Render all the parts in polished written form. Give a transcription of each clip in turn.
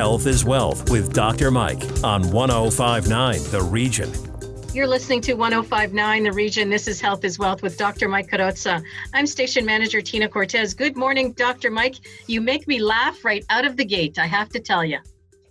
Health is Wealth with Dr. Mike on 105.9 The Region. You're listening to 105.9 The Region. This is Health is Wealth with Dr. Mike Carrozza. I'm station manager Tina Cortez. Good morning, Dr. Mike. You make me laugh right out of the gate, I have to tell you.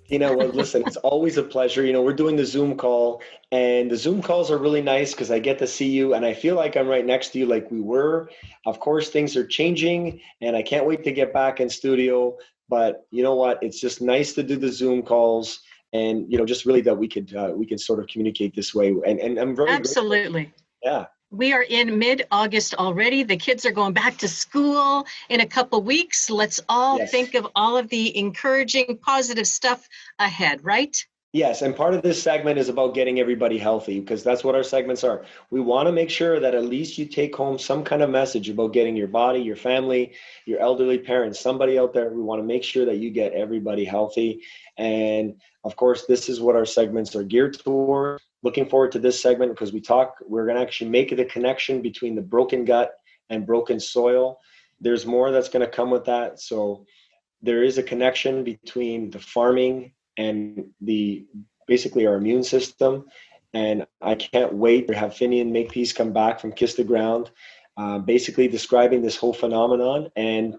Well, listen, it's always a pleasure. We're doing the Zoom call, and the Zoom calls are really nice because I get to see you, and I feel like I'm right next to you like we were. Of course, things are changing, and I can't wait to get back in studio. But you know what? It's just nice to do the Zoom calls, and just really that we can sort of communicate this way. And I'm very absolutely grateful. Yeah. We are in mid-August already. The kids are going back to school in a couple weeks. Let's all think of all of the encouraging, positive stuff ahead, right? Yes, and part of this segment is about getting everybody healthy because that's what our segments are. We want to make sure that at least you take home some kind of message about getting your body, your family, your elderly parents, somebody out there. We want to make sure that you get everybody healthy. And of course, this is what our segments are geared toward. Looking forward to this segment because we're going to actually make the connection between the broken gut and broken soil. There's more that's going to come with that. So there is a connection between the farming and basically our immune system. And I can't wait to have Finian Makepeace come back from Kiss the Ground, basically describing this whole phenomenon. And,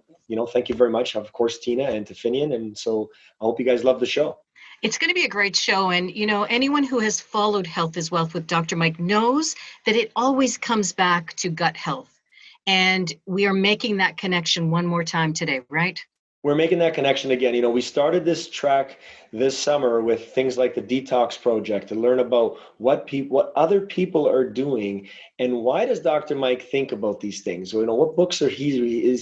thank you very much, of course, Tina and to Finian. And so I hope you guys love the show. It's going to be a great show. And, anyone who has followed Health is Wealth with Dr. Mike knows that it always comes back to gut health. And we are making that connection one more time today, right? We're making that connection again. We started this track this summer with things like the Detox Project to learn about what other people are doing and why does Dr. Mike think about these things? What books is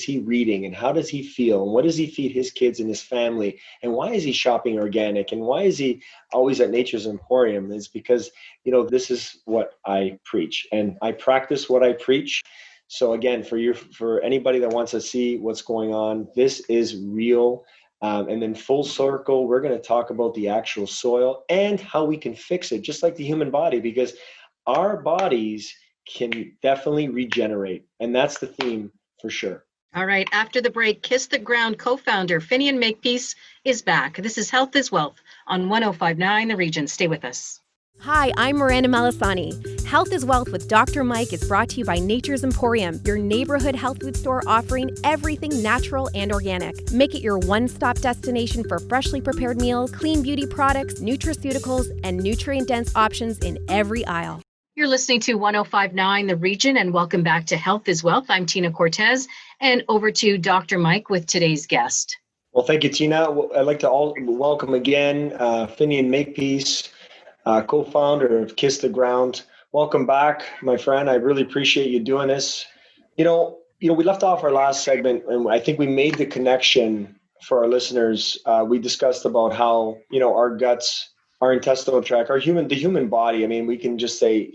he reading and how does he feel? And what does he feed his kids and his family? And why is he shopping organic? And why is he always at Nature's Emporium? It's because, this is what I preach and I practice what I preach. So again, for anybody that wants to see what's going on, this is real. And then full circle, we're going to talk about the actual soil and how we can fix it, just like the human body, because our bodies can definitely regenerate. And that's the theme for sure. All right. After the break, Kiss the Ground co-founder Finian Makepeace is back. This is Health is Wealth on 105.9 The Region. Stay with us. Hi, I'm Miranda Malasani. Health is Wealth with Dr. Mike is brought to you by Nature's Emporium, your neighborhood health food store offering everything natural and organic. Make it your one-stop destination for freshly prepared meals, clean beauty products, nutraceuticals, and nutrient-dense options in every aisle. You're listening to 105.9 The Region, and welcome back to Health is Wealth. I'm Tina Cortez, and over to Dr. Mike with today's guest. Well, thank you, Tina. I'd like to welcome again Finian Makepeace, co-founder of Kiss the Ground. Welcome back, my friend. I really appreciate you doing this. We left off our last segment, and I think we made the connection for our listeners. We discussed about how, our guts, our intestinal tract, the human body. I mean, we can just say,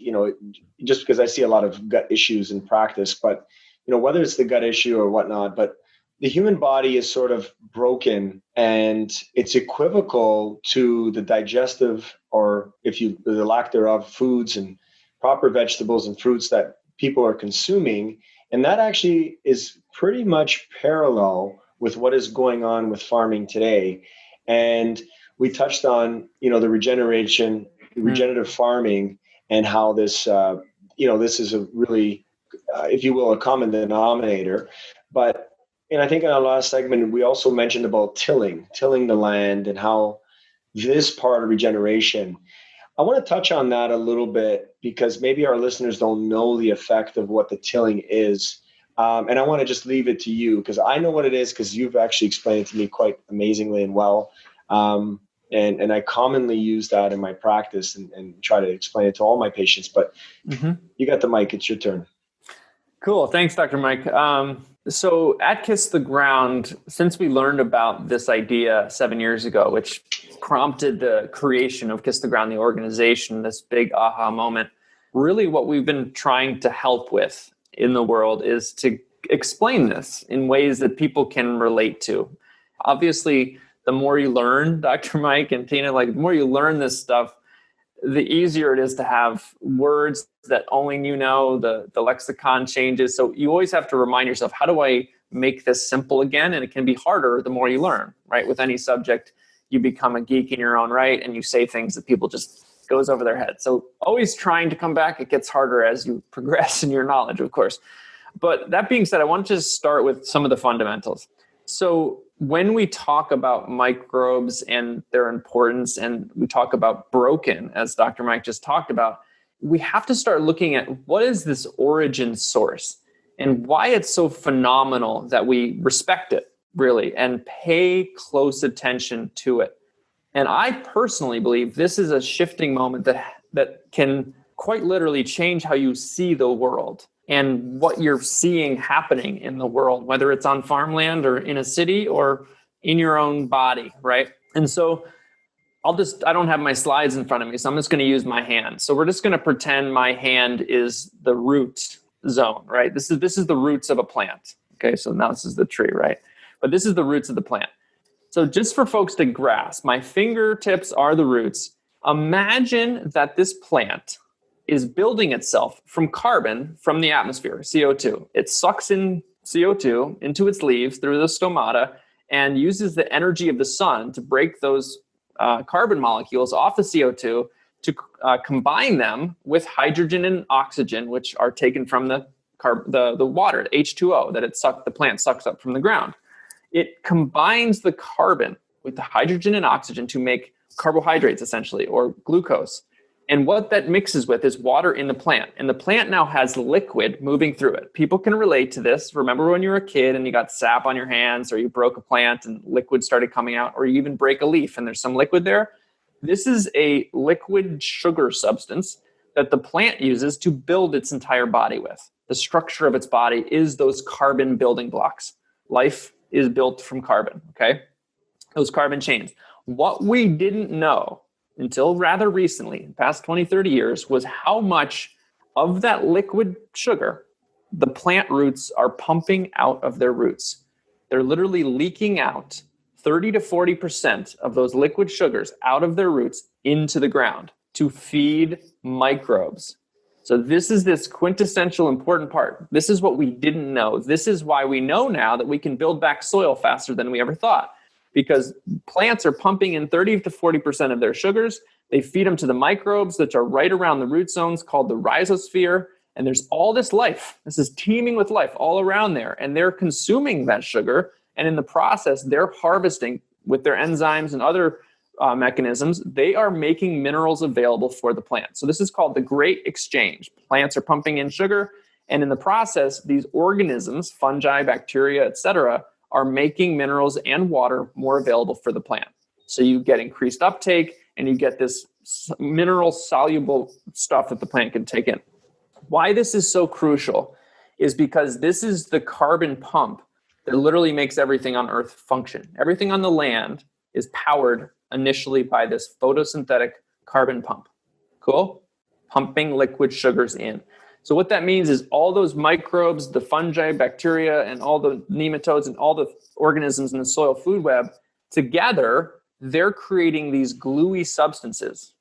just because I see a lot of gut issues in practice, but, whether it's the gut issue or whatnot, but the human body is sort of broken and it's equivocal to the digestive or the lack thereof foods and proper vegetables and fruits that people are consuming. And that actually is pretty much parallel with what is going on with farming today. And we touched on, the regenerative farming and how this, this is a really, if you will, a common denominator. But and I think in our last segment, we also mentioned about tilling the land and how this part of regeneration. I want to touch on that a little bit because maybe our listeners don't know the effect of what the tilling is. And I want to just leave it to you because I know what it is because you've actually explained it to me quite amazingly and well. And I commonly use that in my practice and try to explain it to all my patients. But You got the mic. It's your turn. Cool. Thanks, Dr. Mike. So at Kiss the Ground, since we learned about this idea 7 years ago, which prompted the creation of Kiss the Ground, the organization, this big aha moment, really what we've been trying to help with in the world is to explain this in ways that people can relate to. Obviously, the more you learn, Dr. Mike and Tina, the more you learn this stuff, the easier it is to have words that only the lexicon changes. So you always have to remind yourself, how do I make this simple again? And it can be harder the more you learn, right? With any subject, you become a geek in your own right and you say things that people just goes over their head. So always trying to come back. It gets harder as you progress in your knowledge, of course. But that being said, I want to just start with some of the fundamentals. So when we talk about microbes and their importance, and we talk about broken, as Dr. Mike just talked about, we have to start looking at what is this origin source and why it's so phenomenal that we respect it, really, and pay close attention to it. And I personally believe this is a shifting moment that can quite literally change how you see the world and what you're seeing happening in the world, whether it's on farmland or in a city or in your own body, right? And so I don't have my slides in front of me, so I'm just going to use my hand. So we're just going to pretend my hand is the root zone, right? This is the roots of a plant. Okay, so now this is the tree, right? But this is the roots of the plant. So just for folks to grasp, my fingertips are the roots. Imagine that this plant is building itself from carbon from the atmosphere, CO2. It sucks in CO2 into its leaves through the stomata and uses the energy of the sun to break those carbon molecules off the CO2 to combine them with hydrogen and oxygen, which are taken from the water, H2O, that the plant sucks up from the ground. It combines the carbon with the hydrogen and oxygen to make carbohydrates, essentially, or glucose. And what that mixes with is water in the plant. And the plant now has liquid moving through it. People can relate to this. Remember when you were a kid and you got sap on your hands, or you broke a plant and liquid started coming out, or you even break a leaf and there's some liquid there? This is a liquid sugar substance that the plant uses to build its entire body with. The structure of its body is those carbon building blocks. Life is built from carbon, okay? Those carbon chains. What we didn't know until rather recently, past 20, 30 years, was how much of that liquid sugar the plant roots are pumping out of their roots. They're literally leaking out 30 to 40% of those liquid sugars out of their roots into the ground to feed microbes. So this is this quintessential important part. This is what we didn't know. This is why we know now that we can build back soil faster than we ever thought, because plants are pumping in 30 to 40% of their sugars. They feed them to the microbes that are right around the root zones called the rhizosphere. And there's all this life. This is teeming with life all around there. And they're consuming that sugar. And in the process, they're harvesting with their enzymes and other mechanisms. They are making minerals available for the plant. So this is called the Great Exchange. Plants are pumping in sugar. And in the process, these organisms, fungi, bacteria, etc., are making minerals and water more available for the plant. So you get increased uptake and you get this mineral soluble stuff that the plant can take in. Why this is so crucial is because this is the carbon pump that literally makes everything on Earth function. Everything on the land is powered initially by this photosynthetic carbon pump. Cool? Pumping liquid sugars in. So what that means is all those microbes, the fungi, bacteria, and all the nematodes and all the organisms in the soil food web, together, they're creating these gluey substances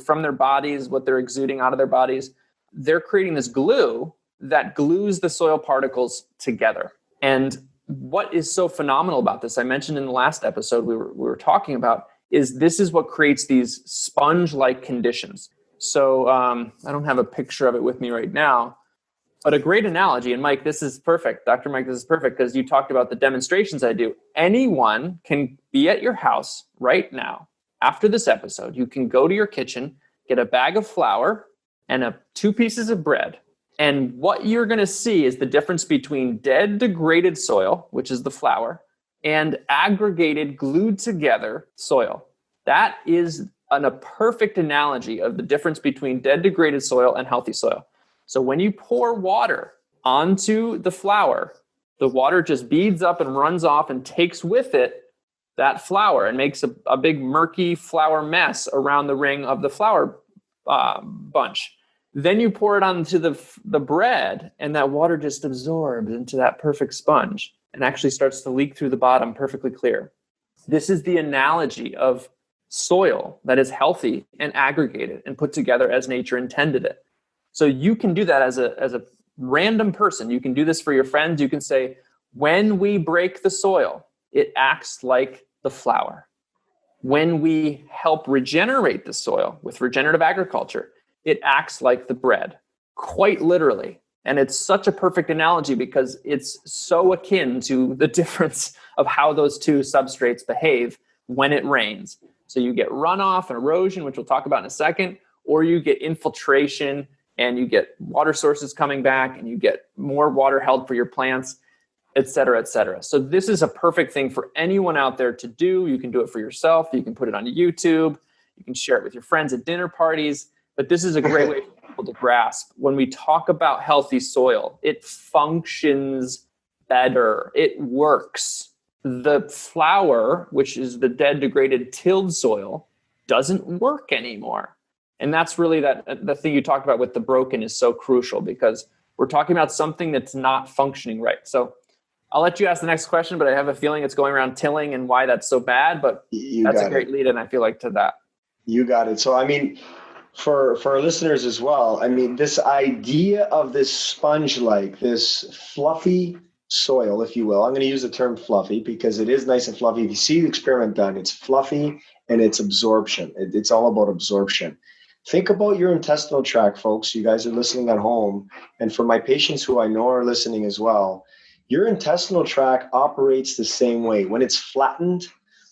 from their bodies, what they're exuding out of their bodies. They're creating this glue that glues the soil particles together. And what is so phenomenal about this, I mentioned in the last episode we were talking about, is this is what creates these sponge-like conditions. So I don't have a picture of it with me right now, but a great analogy, and Mike, this is perfect. Dr. Mike, this is perfect because you talked about the demonstrations I do. Anyone can be at your house right now. After this episode, you can go to your kitchen, get a bag of flour and 2 pieces of bread. And what you're going to see is the difference between dead, degraded soil, which is the flour, and aggregated, glued together soil. That is a perfect analogy of the difference between dead, degraded soil and healthy soil. So when you pour water onto the flour, the water just beads up and runs off and takes with it that flour and makes a big murky flour mess around the ring of the flour bunch. Then you pour it onto the bread, and that water just absorbs into that perfect sponge and actually starts to leak through the bottom perfectly clear. This is the analogy of soil that is healthy and aggregated and put together as nature intended it. So you can do that as a random person. You can do this for your friends. You can say, when we break the soil, it acts like the flour. When we help regenerate the soil with regenerative agriculture, it acts like the bread, quite literally. And it's such a perfect analogy because it's so akin to the difference of how those two substrates behave when it rains. So you get runoff and erosion, which we'll talk about in a second, or you get infiltration and you get water sources coming back and you get more water held for your plants, et cetera, et cetera. So this is a perfect thing for anyone out there to do. You can do it for yourself. You can put it on YouTube. You can share it with your friends at dinner parties. But this is a great way for people to grasp. When we talk about healthy soil, it functions better. It works. The flour, which is the dead, degraded, tilled soil, doesn't work anymore. And that's really the thing you talked about with the broken is so crucial because we're talking about something that's not functioning right. So I'll let you ask the next question, but I have a feeling it's going around tilling and why that's so bad. But that's a great lead in, I feel like, to that. You got it. So, I mean, for our listeners as well, I mean, this idea of this sponge-like, this fluffy soil, if you will, I'm going to use the term fluffy because it is nice and fluffy. If you see the experiment done, it's fluffy and it's absorption. It's all about absorption. Think about your intestinal tract, folks. You guys are listening at home. And for my patients who I know are listening as well, your intestinal tract operates the same way. When it's flattened,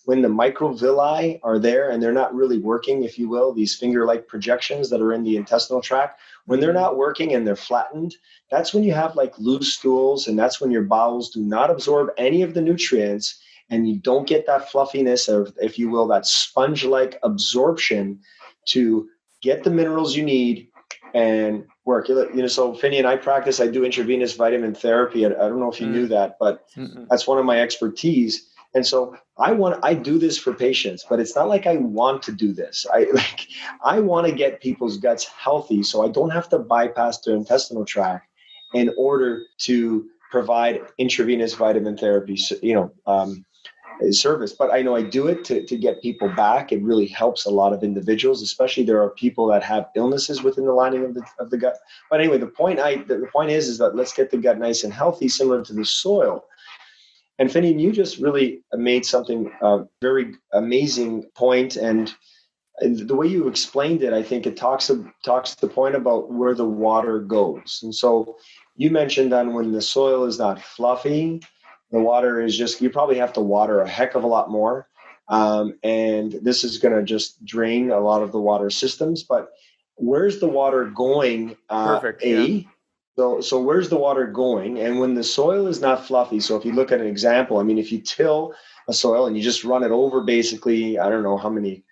when the microvilli are there and they're not really working, if you will, these finger-like projections that are in the intestinal tract, when they're not working and they're flattened, that's when you have like loose stools, and that's when your bowels do not absorb any of the nutrients and you don't get that fluffiness of, if you will, that sponge-like absorption to get the minerals you need and work. So Finney and I practice, I do intravenous vitamin therapy. I don't know if you knew that, but that's one of my expertise. And so I do this for patients, but it's not like I want to do this. I want to get people's guts healthy so I don't have to bypass their intestinal tract in order to provide intravenous vitamin therapy, service. But I know I do it to get people back. It really helps a lot of individuals, especially there are people that have illnesses within the lining of the gut. But anyway, the point is that let's get the gut nice and healthy, similar to the soil. And Finney, you just really made something very amazing point, and the way you explained it, I think it talks to the point about where the water goes. And so you mentioned that when the soil is not fluffy, the water is just, you probably have to water a heck of a lot more. And this is going to just drain a lot of the water systems. But where's the water going? Perfect. Yeah. So where's the water going? And when the soil is not fluffy, so if you look at an example, I mean, if you till a soil and you just run it over basically, I don't know how many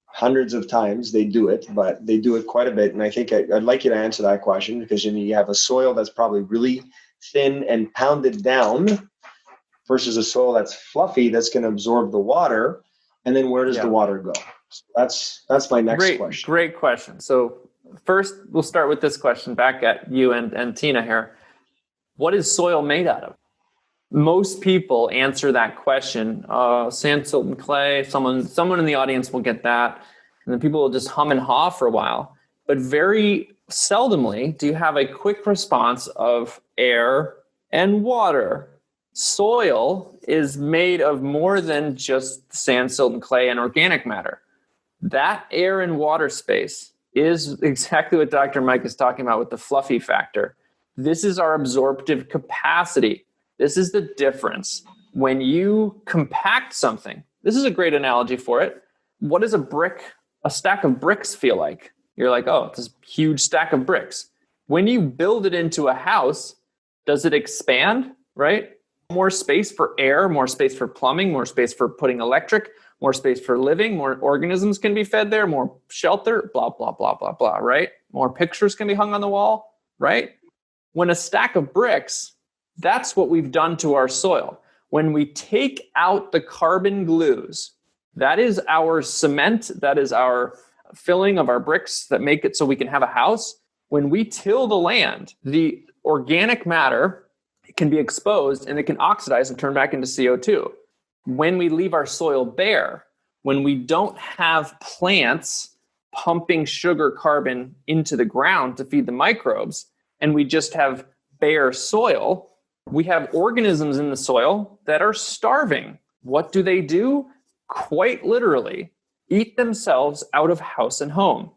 hundreds of times they do it, but they do it quite a bit. And I think I'd like you to answer that question because you have a soil that's probably really thin and pounded down versus a soil that's fluffy that's going to absorb the water. And then where does the water go? So that's my next question. Great question. So first, we'll start with this question back at you and Tina here. What is soil made out of? Most people answer that question. Sand, silt, and clay. Someone in the audience will get that. And then people will just hum and haw for a while. But very seldomly do you have a quick response of air and water. Soil is made of more than just sand, silt, and clay and organic matter. That air and water space is exactly what Dr. Mike is talking about with the fluffy factor. This is our absorptive capacity. This is the difference. When you compact something, this is a great analogy for it. What does a stack of bricks feel like? You're like, oh, it's this huge stack of bricks. When you build it into a house, does it expand, right? More space for air, more space for plumbing, more space for putting electric, more space for living, more organisms can be fed there, more shelter, blah, blah, blah, blah, blah, right? More pictures can be hung on the wall, right? When a stack of bricks, that's what we've done to our soil. When we take out the carbon glues, that is our cement, that is our filling of our bricks that make it so we can have a house. When we till the land, the organic matter can be exposed and it can oxidize and turn back into CO2. When we leave our soil bare, when we don't have plants pumping sugar carbon into the ground to feed the microbes, and we just have bare soil, we have organisms in the soil that are starving. What do? quite literally eat themselves out of house and home.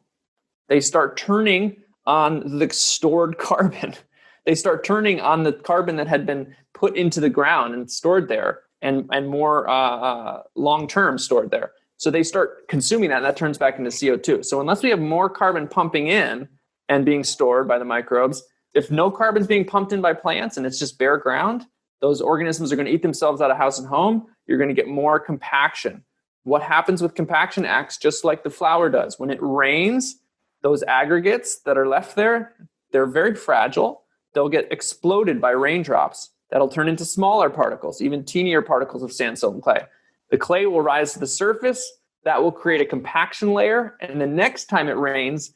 They start turning on the stored carbon. They start turning on the carbon that had been put into the ground and stored there, and more long-term stored there. So they start consuming that, and that turns back into CO2. So unless we have more carbon pumping in and being stored by the microbes, if no carbon is being pumped in by plants and it's just bare ground, those organisms are going to eat themselves out of house and home. You're going to get more compaction. What happens with compaction acts just like the flower does. When it rains, those aggregates that are left there, they're very fragile. They'll get exploded by raindrops. That'll turn into smaller particles, even teenier particles of sand, silt, and clay. The clay will rise to the surface. That will create a compaction layer. And the next time it rains,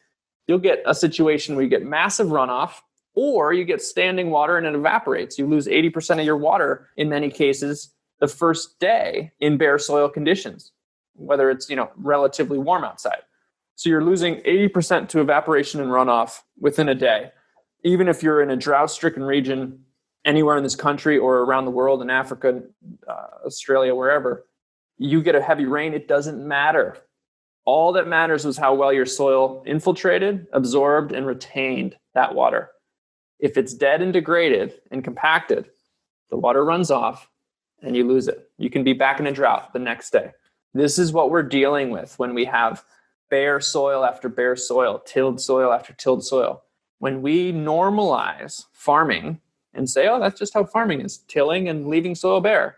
you'll get a situation where you get massive runoff, or you get standing water and it evaporates. You lose 80% of your water in many cases the first day in bare soil conditions, whether it's relatively warm outside. So you're losing 80% to evaporation and runoff within a day. Even if you're in a drought-stricken region anywhere in this country or around the world, in Africa, Australia, wherever, you get a heavy rain, it doesn't matter. All that matters is how well your soil infiltrated, absorbed, and retained that water. If it's dead and degraded and compacted, the water runs off and you lose it. You can be back in a drought the next day. This is what we're dealing with when we have bare soil after bare soil, tilled soil after tilled soil. When we normalize farming and say, oh, that's just how farming is, tilling and leaving soil bare,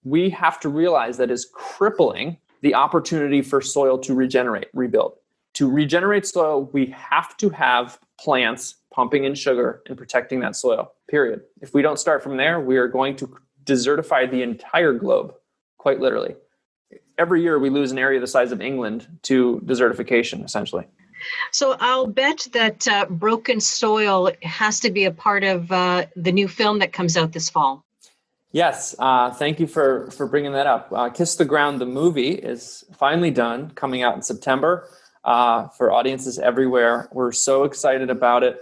we have to realize that is crippling the opportunity for soil to regenerate, rebuild. To regenerate soil, we have to have plants pumping in sugar and protecting that soil, period. If we don't start from there, we are going to desertify the entire globe, quite literally. Every year we lose an area the size of England to desertification, essentially. So I'll bet that broken soil has to be a part of the new film that comes out this fall. Yes, thank you for bringing that up. Kiss the Ground, the movie, is finally done, coming out in September for audiences everywhere. We're so excited about it.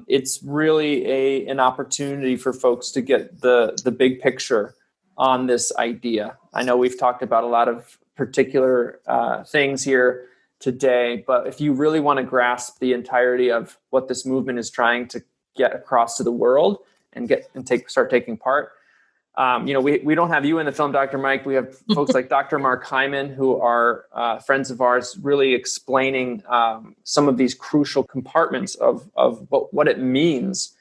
It's really an opportunity for folks to get the big picture on this idea. I know we've talked about a lot of particular things here today, but if you really want to grasp the entirety of what this movement is trying to get across to the world and start taking part, we don't have you in the film, Dr. Mike. We have folks like Dr. Mark Hyman, who are friends of ours, really explaining some of these crucial compartments of what it means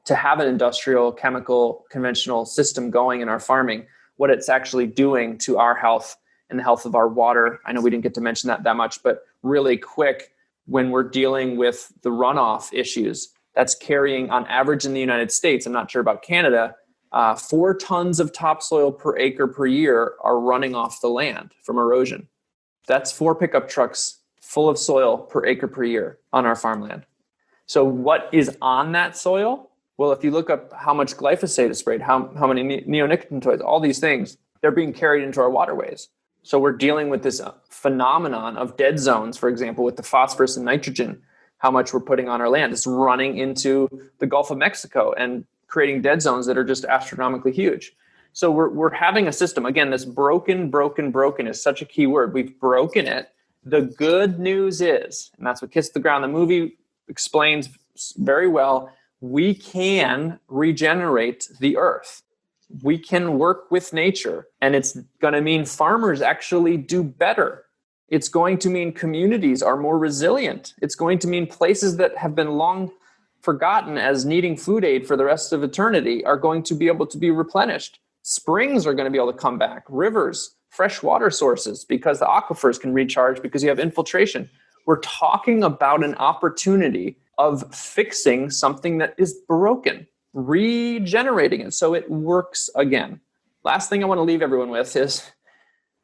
to have an industrial, chemical, conventional system going in our farming, what it's actually doing to our health and the health of our water. I know we didn't get to mention that much, but really quick, when we're dealing with the runoff issues, that's carrying on average in the United States, I'm not sure about Canada, 4 tons of topsoil per acre per year are running off the land from erosion. That's 4 pickup trucks full of soil per acre per year on our farmland. So what is on that soil? Well, if you look up how much glyphosate is sprayed, how many neonicotinoids, all these things, they're being carried into our waterways. So we're dealing with this phenomenon of dead zones, for example, with the phosphorus and nitrogen, how much we're putting on our land. It's running into the Gulf of Mexico and creating dead zones that are just astronomically huge. So we're having a system, again, this broken is such a key word. We've broken it. The good news is, and that's what Kiss the Ground, the movie explains very well, we can regenerate the earth. We can work with nature, and it's going to mean farmers actually do better. It's going to mean communities are more resilient. It's going to mean places that have been long forgotten as needing food aid for the rest of eternity are going to be able to be replenished. Springs are going to be able to come back. Rivers, fresh water sources, because the aquifers can recharge because you have infiltration. We're talking about an opportunity of fixing something that is broken, regenerating it so it works again. Last thing I want to leave everyone with is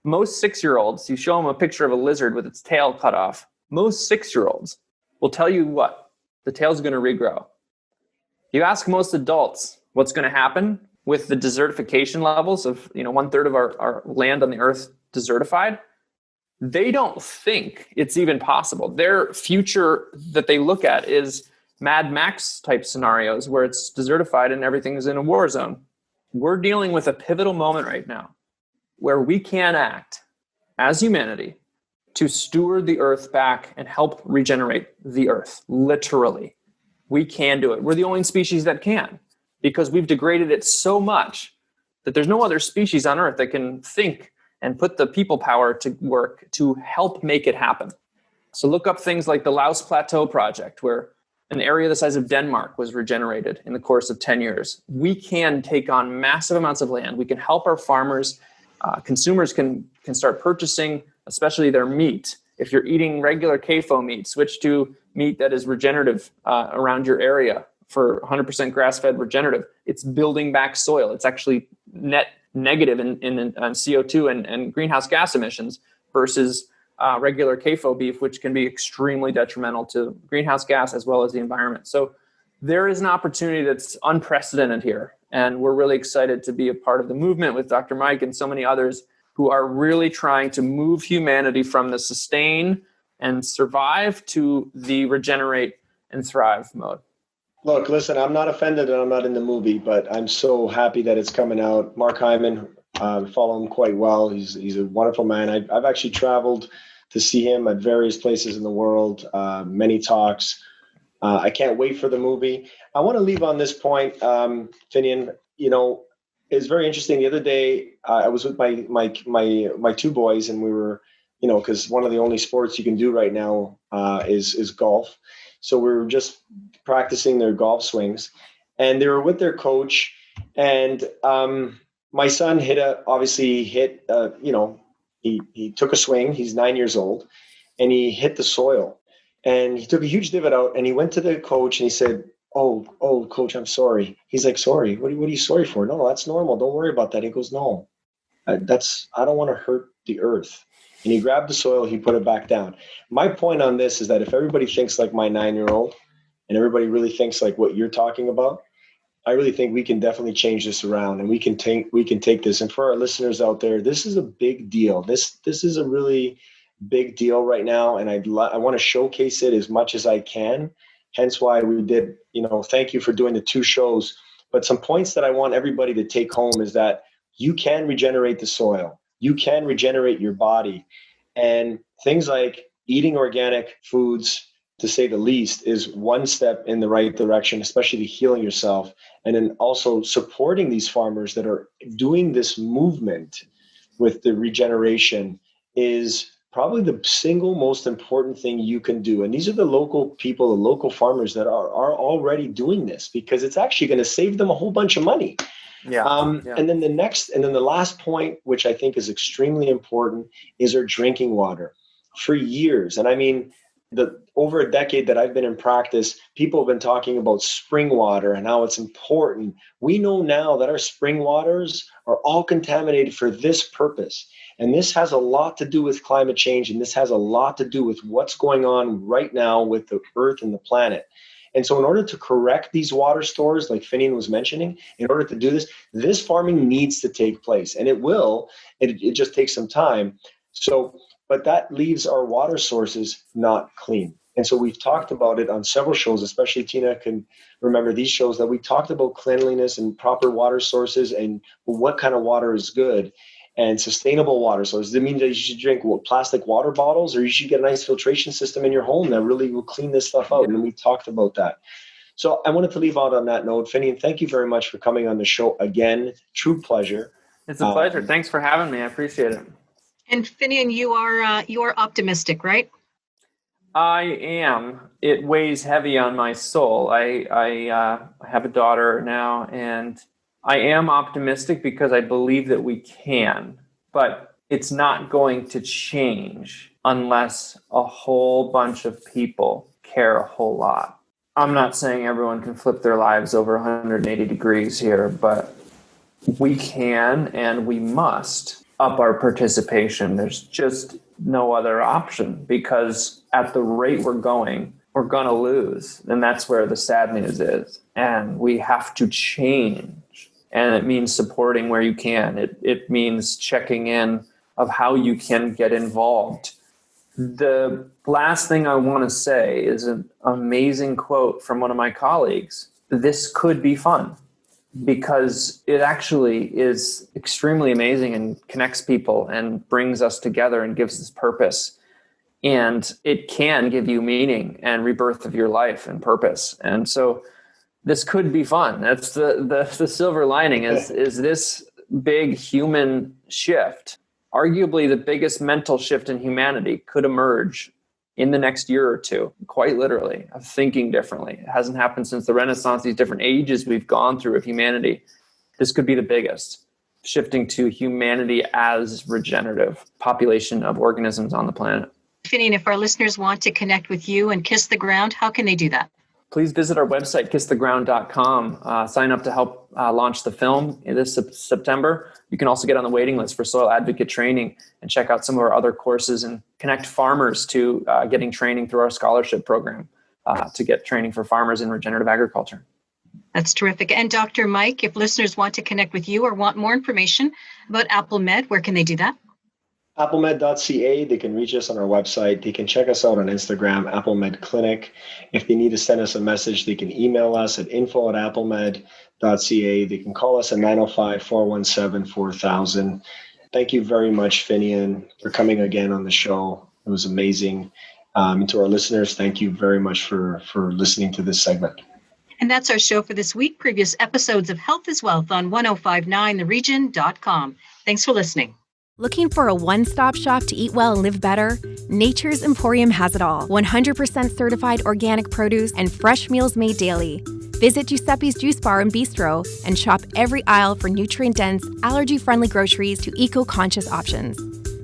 most 6-year-olds, you show them a picture of a lizard with its tail cut off. Most 6-year-olds will tell you what? The tail's going to regrow. You ask most adults what's going to happen with the desertification levels of 1/3 of our land on the earth desertified. They don't think it's even possible. Their future that they look at is Mad Max type scenarios where it's desertified and everything is in a war zone. We're dealing with a pivotal moment right now where we can act. as humanity to steward the earth back and help regenerate the earth. Literally, we can do it. We're the only species that can, because we've degraded it so much that there's no other species on earth that can think and put the people power to work to help make it happen. So look up things like the Laos Plateau Project, where an area the size of Denmark was regenerated in the course of 10 years. We can take on massive amounts of land. We can help our farmers. Consumers can start purchasing, especially their meat. If you're eating regular CAFO meat, switch to meat that is regenerative around your area for 100% grass-fed regenerative. It's building back soil. It's actually net negative in CO2 and greenhouse gas emissions versus regular CAFO beef, which can be extremely detrimental to greenhouse gas as well as the environment. So there is an opportunity that's unprecedented here. And we're really excited to be a part of the movement with Dr. Mike and so many others who are really trying to move humanity from the sustain and survive to the regenerate and thrive mode. Look, listen, I'm not offended that I'm not in the movie, but I'm so happy that it's coming out. Mark Hyman, follow him quite well. He's a wonderful man. I've actually traveled to see him at various places in the world, many talks. I can't wait for the movie. I want to leave on this point, Finian. You know, it's very interesting. The other day, I was with my two boys, and we were, you know, because one of the only sports you can do right now is golf. So we were just practicing their golf swings, and they were with their coach. And my son he took a swing. He's 9 years old, and he hit the soil, and he took a huge divot out. And he went to the coach and he said, "Oh, coach, I'm sorry." He's like, "Sorry? What are you sorry for?" "No, that's normal. Don't worry about that." He goes, "No, I don't want to hurt the earth." And he grabbed the soil, he put it back down. My point on this is that if everybody thinks like my 9-year-old and everybody really thinks like what you're talking about, I really think we can definitely change this around, and we can take this. And for our listeners out there, this is a big deal. This is a really big deal right now, and I want to showcase it as much as I can. Hence why we did, thank you for doing the 2 shows. But some points that I want everybody to take home is that you can regenerate the soil. You can regenerate your body. And things like eating organic foods, to say the least, is one step in the right direction, especially to healing yourself. And then also supporting these farmers that are doing this movement with the regeneration is probably the single most important thing you can do. And these are the local people, the local farmers that are already doing this, because it's actually going to save them a whole bunch of money. Yeah. And then the last point, which I think is extremely important, is our drinking water. For years, and I mean, over a decade that I've been in practice, people have been talking about spring water and how it's important. We know now that our spring waters are all contaminated for this purpose. And this has a lot to do with climate change, and this has a lot to do with what's going on right now with the earth and the planet. And so in order to correct these water stores, like Finian was mentioning, in order to do this farming needs to take place. And it will. It just takes some time. But that leaves our water sources not clean. And so we've talked about it on several shows, especially Tina can remember these shows, that we talked about cleanliness and proper water sources and what kind of water is good and sustainable water sources. Does it mean that you should drink plastic water bottles, or you should get a nice filtration system in your home that really will clean this stuff out? And we talked about that. So I wanted to leave out on that note. Finian, thank you very much for coming on the show again. True pleasure. It's a pleasure. Thanks for having me. I appreciate it. And Finian, you are optimistic, right? I am. It weighs heavy on my soul. I have a daughter now, and I am optimistic because I believe that we can, but it's not going to change unless a whole bunch of people care a whole lot. I'm not saying everyone can flip their lives over 180 degrees here, but we can and we must up our participation. There's just no other option, because at the rate we're going to lose. And that's where the sad news is. And we have to change. And it means supporting where you can. It means checking in of how you can get involved. The last thing I want to say is an amazing quote from one of my colleagues. This could be fun. because it actually is extremely amazing and connects people and brings us together and gives us purpose. And it can give you meaning and rebirth of your life and purpose. And so this could be fun. That's the silver lining is this big human shift, arguably the biggest mental shift in humanity, could emerge in the next year or two, quite literally, of thinking differently. It hasn't happened since the Renaissance, these different ages we've gone through of humanity. This could be the biggest, shifting to humanity as regenerative population of organisms on the planet. Finian, if our listeners want to connect with you and Kiss the Ground, how can they do that? Please visit our website, kisstheground.com. Sign up to help launch the film this September. You can also get on the waiting list for soil advocate training and check out some of our other courses and connect farmers to getting training through our scholarship program to get training for farmers in regenerative agriculture. That's terrific. And Dr. Mike, if listeners want to connect with you or want more information about AppleMed, where can they do that? applemed.ca. They can reach us on our website. They can check us out on Instagram, AppleMed Clinic. If they need to send us a message, they can email us at info@applemed.ca. They can call us at 905-417-4000. Thank you very much, Finian, for coming again on the show. It was amazing. And to our listeners, thank you very much for listening to this segment. And that's our show for this week. Previous episodes of Health is Wealth on 1059theregion.com. Thanks for listening. Looking for a one-stop shop to eat well and live better? Nature's Emporium has it all. 100% certified organic produce and fresh meals made daily. Visit Giuseppe's Juice Bar and Bistro and shop every aisle for nutrient-dense, allergy-friendly groceries to eco-conscious options.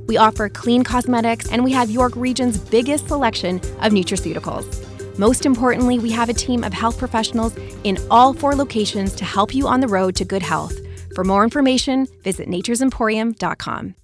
We offer clean cosmetics, and we have York Region's biggest selection of nutraceuticals. Most importantly, we have a team of health professionals in all 4 locations to help you on the road to good health. For more information, visit naturesemporium.com.